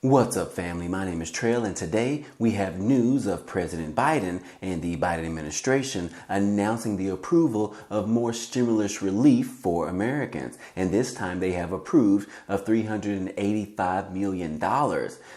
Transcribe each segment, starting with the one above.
What's up, family? My name is Trail, and today we have news of President Biden and the Biden administration announcing the approval of more stimulus relief for Americans. And this time they have approved of $385 million.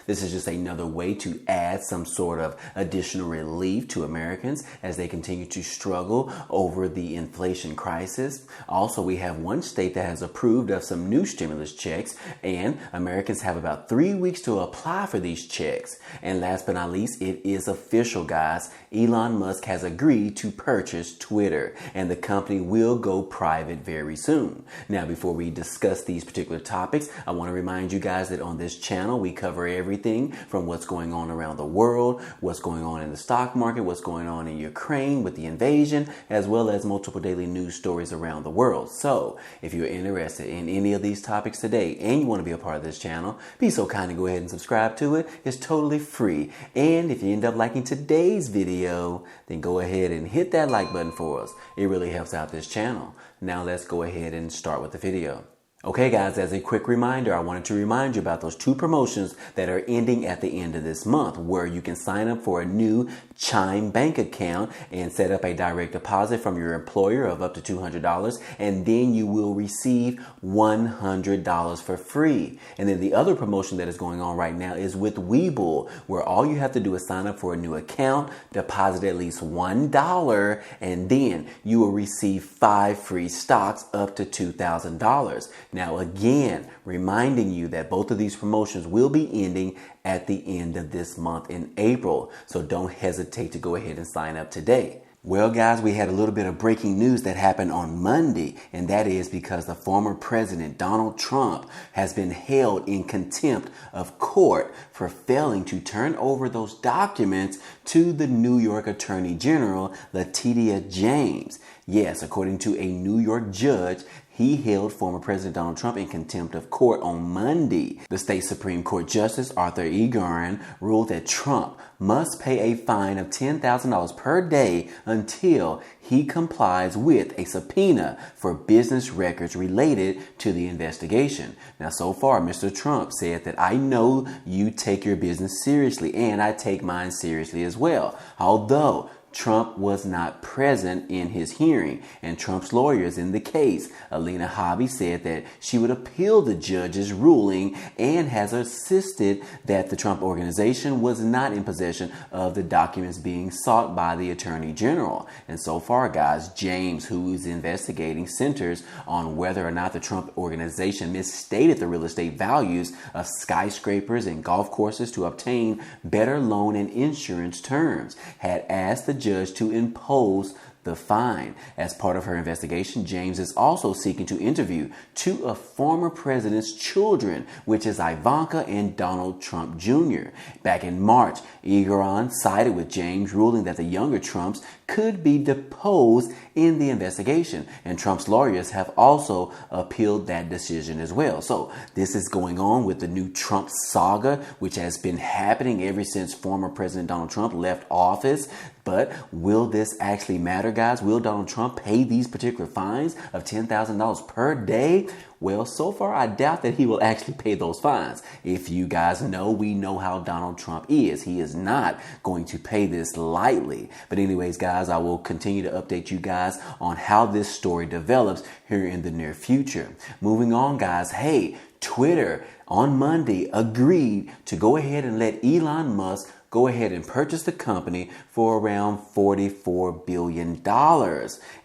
This is just another way to add some sort of additional relief to Americans as they continue to struggle over the inflation crisis. Also, we have one state that has approved of some new stimulus checks, and Americans have about 3 weeks to apply for these checks. And last but not least, it is official, guys. Elon Musk has agreed to purchase Twitter, and the company will go private very soon. Now, before we discuss these particular topics, I want to remind you guys that on this channel, we cover everything from what's going on around the world, what's going on in the stock market, what's going on in Ukraine with the invasion, as well as multiple daily news stories around the world. So if you're interested in any of these topics today and you want to be a part of this channel, be so kind to go ahead and subscribe to it. It's totally free. And if you end up liking today's video, then go ahead and hit that like button for us. It really helps out this channel. Now let's go ahead and start with the video. Okay, guys, as a quick reminder, I wanted to remind you about those two promotions that are ending at the end of this month, where you can sign up for a new Chime bank account and set up a direct deposit from your employer of up to $200, and then you will receive $100 for free. And then the other promotion that is going on right now is with Webull, where all you have to do is sign up for a new account, deposit at least $1, and then you will receive 5 free stocks up to $2,000. Now, again, reminding you that both of these promotions will be ending at the end of this month in April. So don't hesitate to go ahead and sign up today. Well, guys, we had a little bit of breaking news that happened on Monday, and that is because the former president, Donald Trump, has been held in contempt of court for failing to turn over those documents to the New York Attorney General, Letitia James. Yes, according to a New York judge, he held former President Donald Trump in contempt of court on Monday. The state Supreme Court Justice Arthur E. Guerin ruled that Trump must pay a fine of $10,000 per day until he complies with a subpoena for business records related to the investigation. Now, so far, Mr. Trump said that I know you take your business seriously, and I take mine seriously as well. Although Trump was not present in his hearing, and Trump's lawyers in the case, Alina Hobby, said that she would appeal the judge's ruling and has insisted that the Trump organization was not in possession of the documents being sought by the Attorney General. And so far, guys, James, who is investigating, centers on whether or not the Trump organization misstated the real estate values of skyscrapers and golf courses to obtain better loan and insurance terms, had asked the judge to impose the fine. As part of her investigation, James is also seeking to interview 2 of former president's children, which is Ivanka and Donald Trump Jr. Back in March, Guerin sided with James, ruling that the younger Trumps could be deposed in the investigation, and Trump's lawyers have also appealed that decision as well. So this is going on with the new Trump saga, which has been happening ever since former President Donald Trump left office. But will this actually matter, guys? Will Donald Trump pay these particular fines of $10,000 per day? Well, so far, I doubt that he will actually pay those fines. If you guys know, we know how Donald Trump is. He is not going to pay this lightly. But anyways, guys, I will continue to update you guys on how this story develops here in the near future. Moving on, guys. Hey, Twitter on Monday agreed to go ahead and let Elon Musk go ahead and purchase the company for around $44 billion.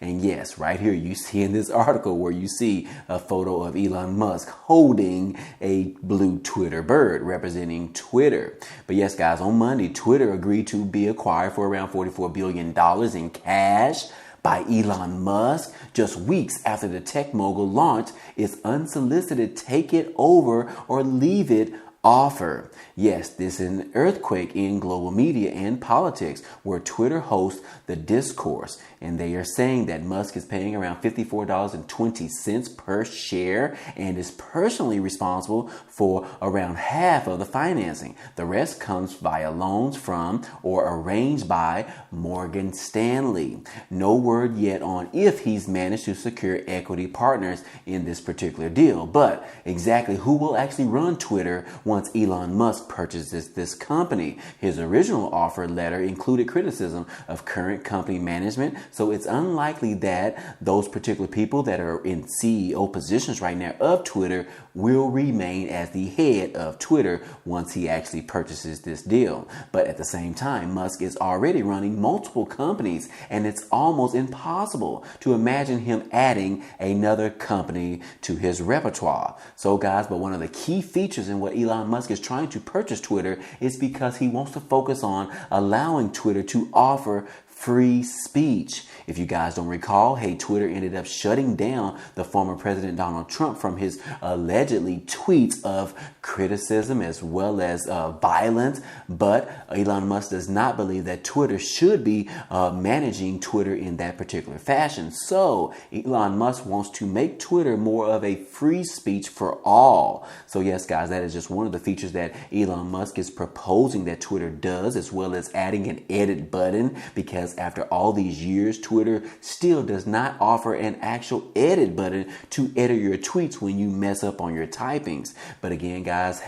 And yes, right here you see in this article where you see a photo of Elon Musk holding a blue Twitter bird representing Twitter. But yes, guys, on Monday, Twitter agreed to be acquired for around $44 billion in cash by Elon Musk just weeks after the tech mogul launched its unsolicited take it over or leave it offer. Yes, this is an earthquake in global media and politics where Twitter hosts the discourse, and they are saying that Musk is paying around $54.20 per share and is personally responsible for around half of the financing. The rest comes via loans from or arranged by Morgan Stanley. No word yet on if he's managed to secure equity partners in this particular deal, but exactly who will actually run Twitter once Elon Musk purchases this company. His original offer letter included criticism of current company management, so it's unlikely that those particular people that are in CEO positions right now of Twitter will remain as the head of Twitter once he actually purchases this deal. But at the same time, Musk is already running multiple companies, and it's almost impossible to imagine him adding another company to his repertoire. So guys, but one of the key features in what Elon Musk is trying to purchase Twitter is because he wants to focus on allowing Twitter to offer free speech. If you guys don't recall, Twitter ended up shutting down the former President Donald Trump from his allegedly tweets of criticism as well as violence. But Elon Musk does not believe that Twitter should be managing Twitter in that particular fashion. So Elon Musk wants to make Twitter more of a free speech for all. So yes, guys, that is just one of the features that Elon Musk is proposing that Twitter does, as well as adding an edit button, because after all these years, Twitter still does not offer an actual edit button to edit your tweets when you mess up on your typings. But again, guys,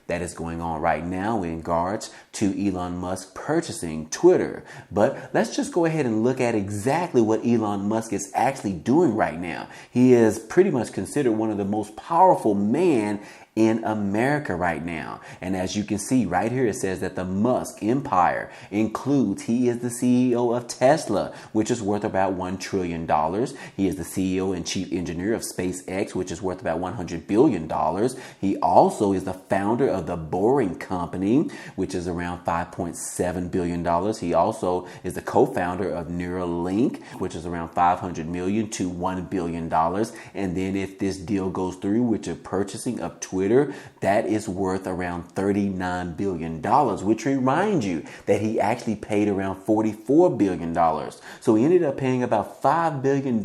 that is going on right now in regards to Elon Musk purchasing Twitter. But let's just go ahead and look at exactly what Elon Musk is actually doing right now. He is pretty much considered one of the most powerful men in America right now. And as you can see right here, it says that the Musk empire includes, he is the CEO of Tesla, which is worth about $1 trillion. He is the CEO and chief engineer of SpaceX, which is worth about $100 billion. He also is the founder of the Boring Company, which is around $5.7 billion. He also is the co-founder of Neuralink, which is around $500 million to $1 billion. And then if this deal goes through, which is purchasing of Twitter, that is worth around $39 billion, which reminds you that he actually paid around $44 billion. So he ended up paying about $5 billion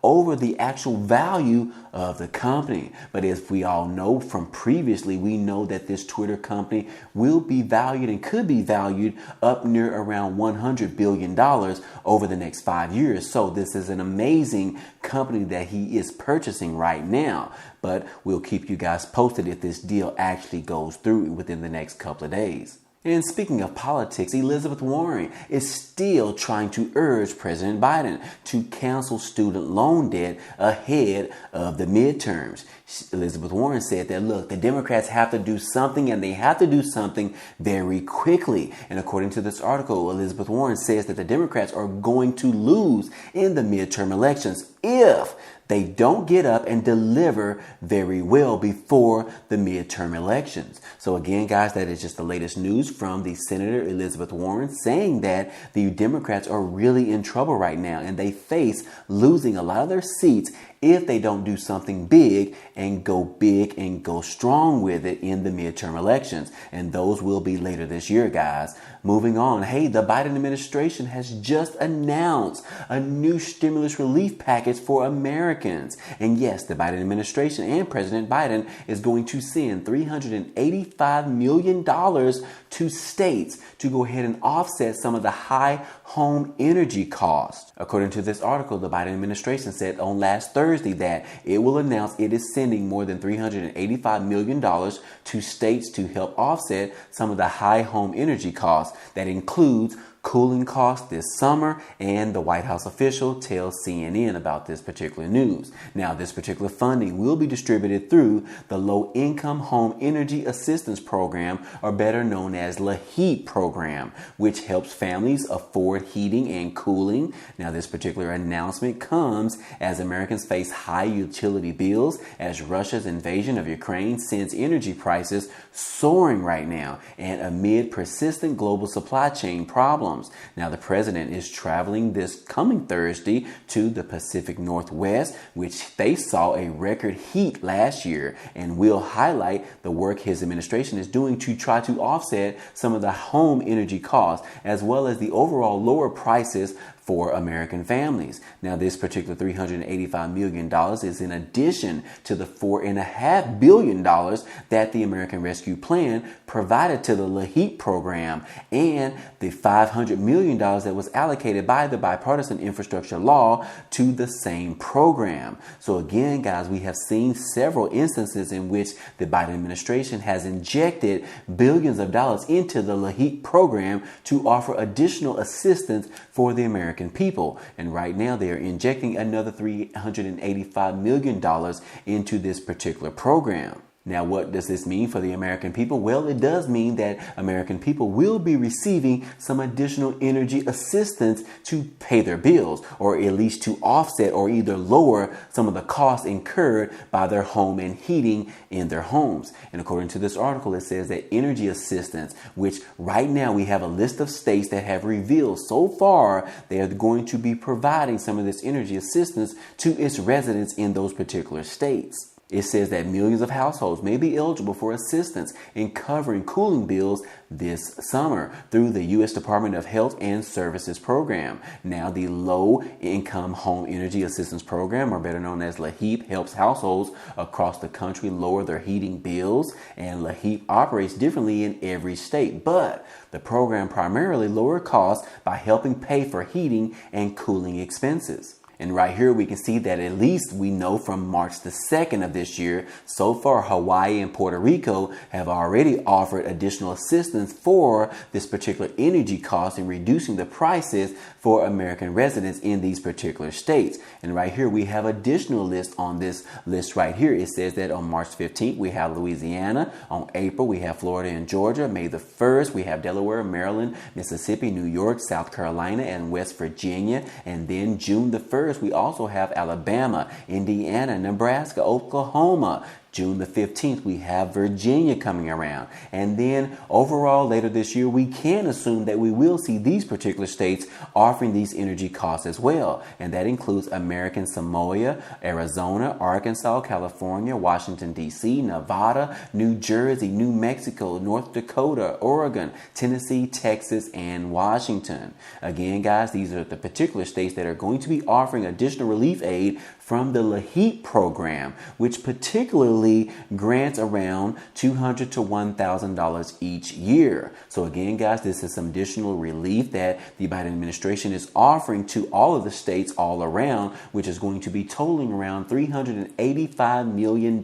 over the actual value of the company. But as we all know from previously, we know that this Twitter company will be valued and could be valued up near around $100 billion over the next 5 years. So this is an amazing company that he is purchasing right now. But we'll keep you guys posted if this deal actually goes through within the next couple of days. And speaking of politics, Elizabeth Warren is still trying to urge President Biden to cancel student loan debt ahead of the midterms. Elizabeth Warren said that, look, the Democrats have to do something, and they have to do something very quickly. And according to this article, Elizabeth Warren says that the Democrats are going to lose in the midterm elections if they don't get up and deliver very well before the midterm elections. So again, guys, that is just the latest news from the Senator Elizabeth Warren, saying that the Democrats are really in trouble right now, and they face losing a lot of their seats if they don't do something big and go strong with it in the midterm elections. And those will be later this year, guys. Moving on, the Biden administration has just announced a new stimulus relief package for Americans. And yes, the Biden administration and President Biden is going to send $385 million to states to go ahead and offset some of the high home energy costs. According to this article, the Biden administration said on last Thursday that it will announce it is sending more than $385 million to states to help offset some of the high home energy costs. That includes cooling costs this summer, and the White House official tells CNN about this particular news. Now, this particular funding will be distributed through the Low Income Home Energy Assistance Program, or better known as LAHEAP program, which helps families afford heating and cooling. Now, this particular announcement comes as Americans face high utility bills as Russia's invasion of Ukraine sends energy prices soaring right now, and amid persistent global supply chain problems. Now, the president is traveling this coming Thursday to the Pacific Northwest, which they saw a record heat last year, and will highlight the work his administration is doing to try to offset some of the home energy costs, as well as the overall lower prices for American families. Now, this particular $385 million is in addition to the $4.5 billion that the American Rescue Plan provided to the LAHEAP program and the $500 million that was allocated by the bipartisan infrastructure law to the same program. So again, guys, we have seen several instances in which the Biden administration has injected billions of dollars into the LAHEAP program to offer additional assistance for the American people. And right now they are injecting another $385 million into this particular program. Now, what does this mean for the American people? Well, it does mean that American people will be receiving some additional energy assistance to pay their bills, or at least to offset or either lower some of the costs incurred by their home and heating in their homes. And according to this article, it says that energy assistance, which right now we have a list of states that have revealed so far they are going to be providing some of this energy assistance to its residents in those particular states. It says that millions of households may be eligible for assistance in covering cooling bills this summer through the U.S. Department of Health and Services program. Now, the Low Income Home Energy Assistance Program, or better known as LAHEAP, helps households across the country lower their heating bills, and LAHEAP operates differently in every state. But the program primarily lowers costs by helping pay for heating and cooling expenses. And right here we can see that at least we know from March the 2nd of this year, so far Hawaii and Puerto Rico have already offered additional assistance for this particular energy cost and reducing the prices for American residents in these particular states. And right here we have additional lists on this list right here. It says that on March 15th we have Louisiana, on April we have Florida and Georgia, May the 1st we have Delaware, Maryland, Mississippi, New York, South Carolina, and West Virginia, and then June the 1st we also have Alabama, Indiana, Nebraska, Oklahoma. June the 15th, we have Virginia coming around. And then overall, later this year, we can assume that we will see these particular states offering these energy costs as well. And that includes American Samoa, Arizona, Arkansas, California, Washington, D.C., Nevada, New Jersey, New Mexico, North Dakota, Oregon, Tennessee, Texas, and Washington. Again, guys, these are the particular states that are going to be offering additional relief aid from the LAHEAP program, which particularly grants around $200 to $1,000 each year. So again, guys, this is some additional relief that the Biden administration is offering to all of the states all around, which is going to be totaling around $385 million.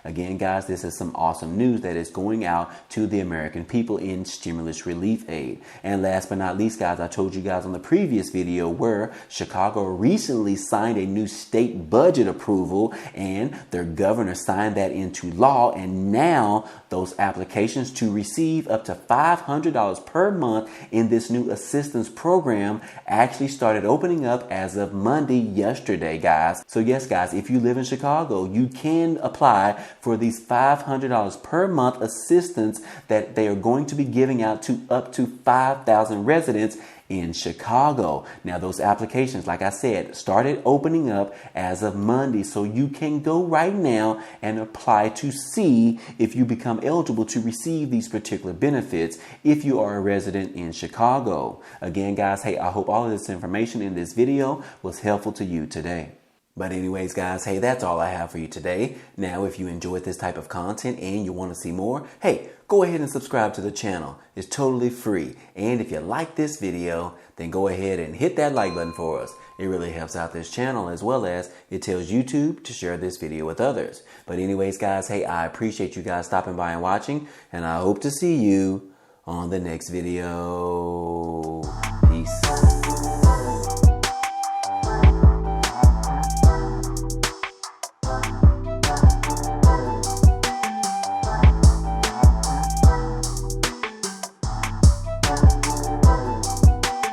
Again, guys, this is some awesome news that is going out to the American people in stimulus relief aid. And last but not least, guys, I told you guys on the previous video where Chicago recently signed a new state budget approval and their governor signed that into law. And now those applications to receive up to $500 per month in this new assistance program actually started opening up as of Monday yesterday, guys. So yes, guys, if you live in Chicago, you can apply for these $500 per month assistance that they are going to be giving out to up to 5,000 residents in Chicago. Now, those applications, like I said, started opening up as of Monday. So you can go right now and apply to see if you become eligible to receive these particular benefits if you are a resident in Chicago. Again, guys, hey, I hope all of this information in this video was helpful to you today. But anyways, guys, hey, that's all I have for you today. Now, if you enjoyed this type of content and you want to see more, hey, go ahead and subscribe to the channel. It's totally free. And if you like this video, then go ahead and hit that like button for us. It really helps out this channel, as well as it tells YouTube to share this video with others. But anyways, guys, hey, I appreciate you guys stopping by and watching, and I hope to see you on the next video.